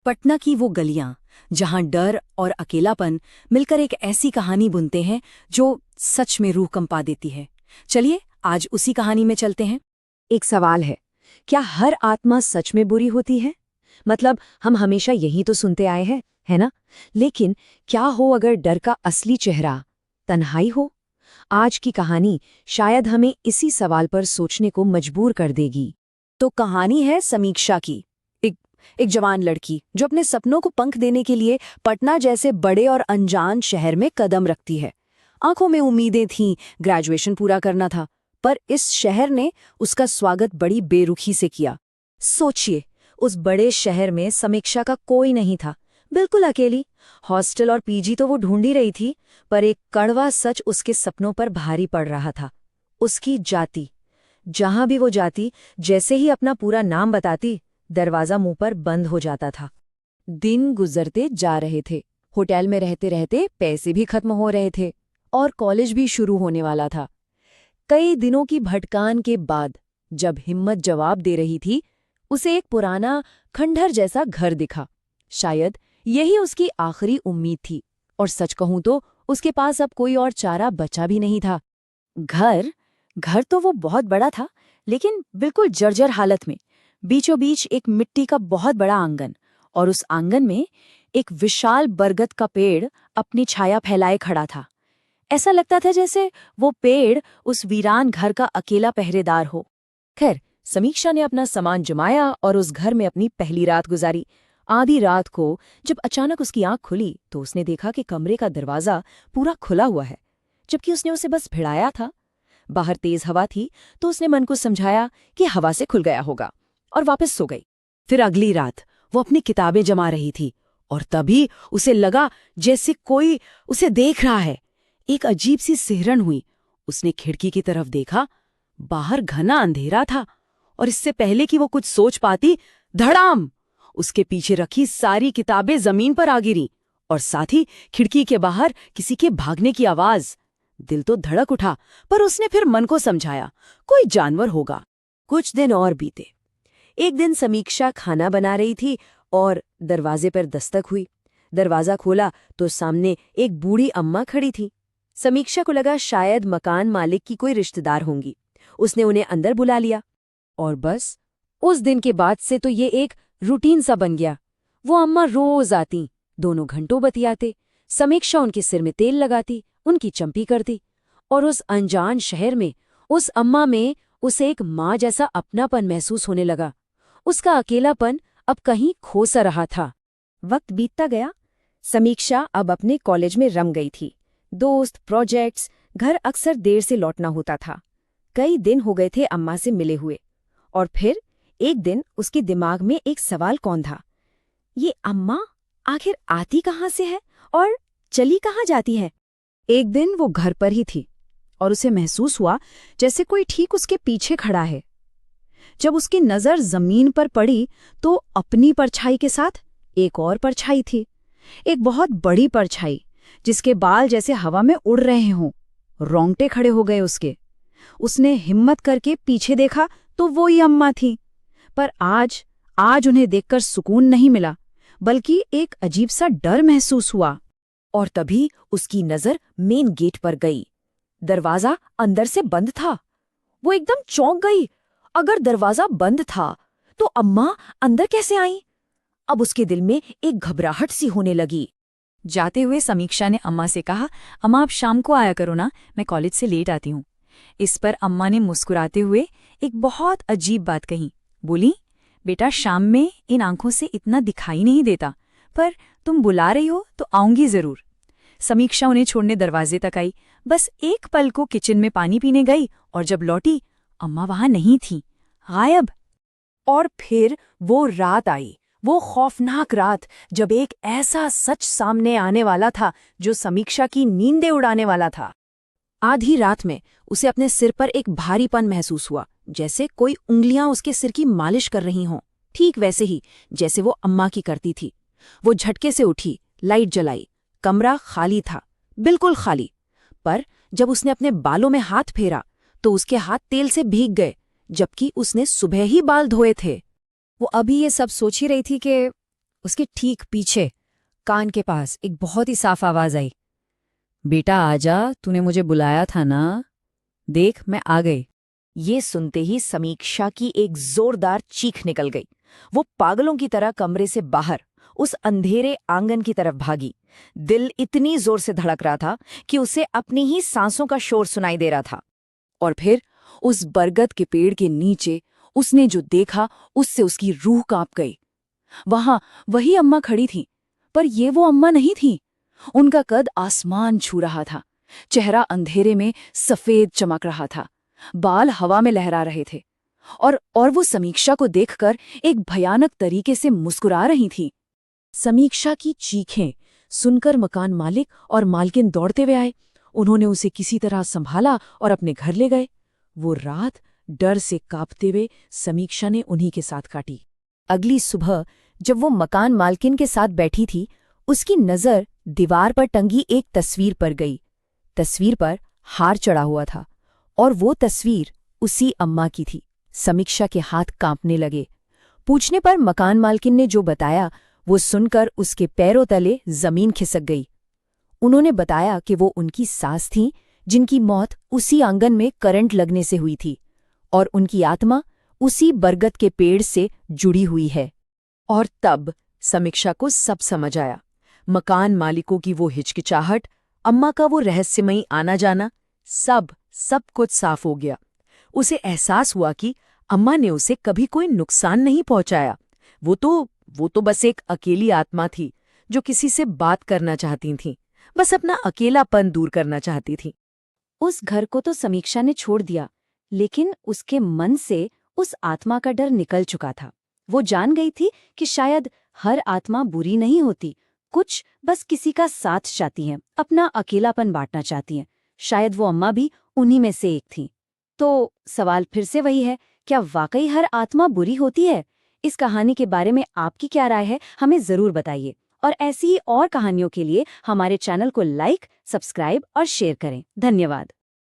पटना की वो गलियां जहां डर और अकेलापन मिलकर एक ऐसी कहानी बुनते हैं जो सच में रूह कंपा देती है। चलिए आज उसी कहानी में चलते हैं। एक सवाल है, क्या हर आत्मा सच में बुरी होती है? मतलब हम हमेशा यही तो सुनते आए हैं, है ना? लेकिन क्या हो अगर डर का असली चेहरा तन्हाई हो? आज की कहानी शायद हमें इसी सवाल पर सोचने को मजबूर कर देगी। तो कहानी है समीक्षा की। एक जवान लड़की जो अपने सपनों को पंख देने के लिए पटना जैसे बड़े और अनजान शहर में कदम रखती है। आंखों में उम्मीदें थीं, ग्रेजुएशन पूरा करना था, पर इस शहर ने उसका स्वागत बड़ी बेरुखी से किया। सोचिए, उस बड़े शहर में समीक्षा का कोई नहीं था, बिल्कुल अकेली। हॉस्टल और पीजी तो वो ढूंढ ही रही थी, पर एक कड़वा सच उसके सपनों पर भारी पड़ रहा था। उसकी जाति। जहां भी वो जाती, जैसे ही अपना पूरा नाम बताती, दरवाजा मुंह पर बंद हो जाता था। दिन गुजरते जा रहे थे, होटल में रहते रहते पैसे भी खत्म हो रहे थे और कॉलेज भी शुरू होने वाला था। कई दिनों की भटकान के बाद जब हिम्मत जवाब दे रही थी, उसे एक पुराना खंडहर जैसा घर दिखा। शायद यही उसकी आखिरी उम्मीद थी, और सच कहूं तो उसके पास अब कोई और चारा बचा भी नहीं था। घर तो वो बहुत बड़ा था, लेकिन बिल्कुल जर्जर हालत में। बीचों बीच एक मिट्टी का बहुत बड़ा आंगन, और उस आंगन में एक विशाल बरगद का पेड़ अपनी छाया फैलाए खड़ा था। ऐसा लगता था जैसे वो पेड़ उस वीरान घर का अकेला पहरेदार हो। खैर, समीक्षा ने अपना सामान जमाया और उस घर में अपनी पहली रात गुजारी। आधी रात को जब अचानक उसकी आंख खुली तो उसने देखा कि कमरे का दरवाजा पूरा खुला हुआ है, जबकि उसने उसे बस भिड़ाया था। बाहर तेज हवा थी, तो उसने मन को समझाया कि हवा से खुल गया होगा, और वापस सो गई। फिर अगली रात वो अपनी किताबें जमा रही थी, और तभी उसे लगा जैसे कोई उसे देख रहा है। एक अजीब सी सिहरन हुई। उसने खिड़की की तरफ देखा। बाहर घना अंधेरा था, और इससे पहले कि वो कुछ सोच पाती, धड़ाम! उसके पीछे रखी सारी किताबें जमीन पर आ गिरीं, और साथ ही खिड़की के बाहर किसी के भागने की आवाज। दिल तो धड़क उठा, पर उसने फिर मन को समझाया, कोई जानवर होगा। कुछ दिन और बीते। एक दिन समीक्षा खाना बना रही थी और दरवाजे पर दस्तक हुई। दरवाजा खोला तो सामने एक बूढ़ी अम्मा खड़ी थी। समीक्षा को लगा शायद मकान मालिक की कोई रिश्तेदार होंगी। उसने उन्हें अंदर बुला लिया, और बस उस दिन के बाद से तो ये एक रूटीन सा बन गया। वो अम्मा रोज आती, दोनों घंटों बतियाते। समीक्षा उनके सिर में तेल लगाती, उनकी चंपी करती, और उस अनजान शहर में उस अम्मा में उसे एक माँ जैसा अपनापन महसूस होने लगा। उसका अकेलापन अब कहीं खो सा रहा था। वक्त बीतता गया। समीक्षा अब अपने कॉलेज में रम गई थी। दोस्त, प्रोजेक्ट्स, घर अक्सर देर से लौटना होता था। कई दिन हो गए थे अम्मा से मिले हुए, और फिर एक दिन उसके दिमाग में एक सवाल कौन था, ये अम्मा आखिर आती कहाँ से है और चली कहाँ जाती है? एक दिन वो घर पर ही थी, और उसे महसूस हुआ जैसे कोई ठीक उसके पीछे खड़ा है। जब उसकी नज़र जमीन पर पड़ी तो अपनी परछाई के साथ एक और परछाई थी, एक बहुत बड़ी परछाई जिसके बाल जैसे हवा में उड़ रहे हों। रोंगटे खड़े हो गए उसके। उसने हिम्मत करके पीछे देखा तो वो ही अम्मा थी, पर आज उन्हें देखकर सुकून नहीं मिला, बल्कि एक अजीब सा डर महसूस हुआ। और तभी उसकी नज़र मेन गेट पर गई। दरवाजा अंदर से बंद था। वो एकदम चौंक गई। अगर दरवाजा बंद था तो अम्मा अंदर कैसे आई? अब उसके दिल में एक घबराहट सी होने लगी। जाते हुए समीक्षा ने अम्मा से कहा, अम्मा आप शाम को आया करो ना, मैं कॉलेज से लेट आती हूँ। इस पर अम्मा ने मुस्कुराते हुए एक बहुत अजीब बात कही। बोली, बेटा शाम में इन आंखों से इतना दिखाई नहीं देता, पर तुम बुला रही हो तो आऊंगी जरूर। समीक्षा उन्हें छोड़ने दरवाजे तक आई। बस एक पल को किचन में पानी पीने गई, और जब लौटी अम्मा वहां नहीं थी, गायब। और फिर वो रात आई, वो खौफनाक रात जब एक ऐसा सच सामने आने वाला था जो समीक्षा की नींदें उड़ाने वाला था। आधी रात में उसे अपने सिर पर एक भारीपन महसूस हुआ, जैसे कोई उंगलियां उसके सिर की मालिश कर रही हों, ठीक वैसे ही जैसे वो अम्मा की करती थी। वो झटके से उठी, लाइट जलाई। कमरा खाली था, बिल्कुल खाली। पर जब उसने अपने बालों में हाथ फेरा तो उसके हाथ तेल से भीग गए, जबकि उसने सुबह ही बाल धोए थे। वो अभी ये सब सोच ही रही थी कि उसके ठीक पीछे कान के पास एक बहुत ही साफ आवाज आई, बेटा आजा, तूने मुझे बुलाया था ना, देख मैं आ गई। ये सुनते ही समीक्षा की एक जोरदार चीख निकल गई। वो पागलों की तरह कमरे से बाहर उस अंधेरे आंगन की तरफ भागी। दिल इतनी जोर से धड़क रहा था कि उसे अपनी ही सांसों का शोर सुनाई दे रहा था। और फिर उस बरगद के पेड़ के नीचे उसने जो देखा उससे उसकी रूह कांप गई। वहां वही अम्मा खड़ी थी, पर ये वो अम्मा नहीं थी। उनका कद आसमान छू रहा था, चेहरा अंधेरे में सफेद चमक रहा था, बाल हवा में लहरा रहे थे और वो समीक्षा को देखकर एक भयानक तरीके से मुस्कुरा रही थी। समीक्षा की चीखें सुनकर मकान मालिक और मालकिन दौड़ते हुए आए। उन्होंने उसे किसी तरह संभाला और अपने घर ले गए। वो रात डर से कांपते हुए समीक्षा ने उन्हीं के साथ काटी। अगली सुबह जब वो मकान मालकिन के साथ बैठी थी, उसकी नज़र दीवार पर टंगी एक तस्वीर पर गई। तस्वीर पर हार चढ़ा हुआ था और वो तस्वीर उसी अम्मा की थी। समीक्षा के हाथ कांपने लगे। पूछने पर मकान मालकिन ने जो बताया वो सुनकर उसके पैरों तले जमीन खिसक गई। उन्होंने बताया कि वो उनकी सास थीं, जिनकी मौत उसी आंगन में करंट लगने से हुई थी और उनकी आत्मा उसी बरगद के पेड़ से जुड़ी हुई है। और तब समीक्षा को सब समझ आया। मकान मालिकों की वो हिचकिचाहट, अम्मा का वो रहस्यमयी आना जाना, सब कुछ साफ हो गया। उसे एहसास हुआ कि अम्मा ने उसे कभी कोई नुकसान नहीं पहुंचाया। वो तो बस एक अकेली आत्मा थी जो किसी से बात करना चाहती थी, बस अपना अकेलापन दूर करना चाहती थी। उस घर को तो समीक्षा ने छोड़ दिया, लेकिन उसके मन से उस आत्मा का डर निकल चुका था। वो जान गई थी कि शायद हर आत्मा बुरी नहीं होती, कुछ बस किसी का साथ चाहती हैं, अपना अकेलापन बांटना चाहती हैं। शायद वो अम्मा भी उन्हीं में से एक थी। तो सवाल फिर से वही है, क्या वाकई हर आत्मा बुरी होती है? इस कहानी के बारे में आपकी क्या राय है, हमें ज़रूर बताइए। और ऐसी ही और कहानियों के लिए हमारे चैनल को लाइक, सब्सक्राइब और शेयर करें। धन्यवाद।